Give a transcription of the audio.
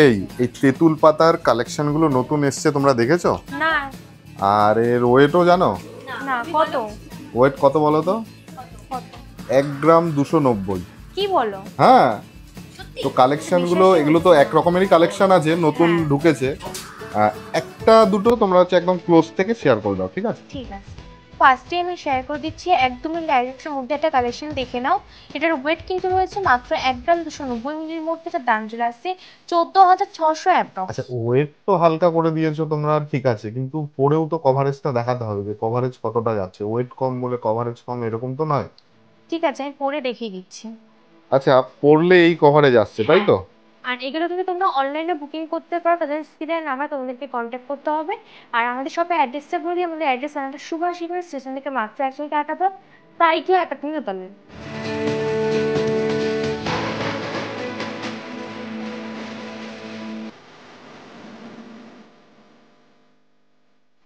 এই এই তেঁতুল পাতার কালেকশন গুলো নতুন এসছে, তোমরা দেখেছো? না। আর এর ওয়েটও জানো? না, কত? ওয়েট কত বলো তো? কত? 1 গ্রাম 290। কি বলো? হ্যাঁ, তো কালেকশন গুলো এগুলো তো এক রকমেরই কালেকশন আছে, নতুন হ্যাঁ। ঢুকেছে। একটা দুটো তোমরা হচ্ছে একদম ক্লোজ থেকে শেয়ার করে দাও, ঠিক আছে? ঠিক আছে। ফার্স্টে আমি শেয়ার করে দিচ্ছি, একদমই ডাইরেক্টের মধ্যে একটা কালেকশন দেখে নাও। এটার ওয়েট কিন্তু রয়েছে মাত্র 1 গ্রাম 290 মিলির মধ্যে, এটার দাম চলে আসছে 14,600 অ্যাপ্রক্স। আচ্ছা, ওয়েট তো হালকা করে দিয়েছো তোমরা, ঠিক আছে, কিন্তু পরেও তো কভারেজটা দেখাতে হবে যে কভারেজ কতটা যাচ্ছে। ওয়েট কম বলে কভারেজ কম এরকম তো নয়। ঠিক আছে, আমি পরে দেখিয়ে দিচ্ছি। আচ্ছা, পড়লে এই কভারেজ আসছে, তাই হ্যাঁ। তো? আর এগুলো কিন্তু তোমরা অনলাইনে বুকিং করতে পারো, তাদের স্ক্রিনের নাম্বার তোমাদেরকে কন্ট্যাক্ট করতে হবে। আর আমাদের শপের অ্যাড্রেসটা বলি, আমাদের অ্যাড্রেস আমাদের সুভাষ স্টেশন থেকে মাত্র 100 টাকা, তাই কেউ একটা কিনতে পারবেন।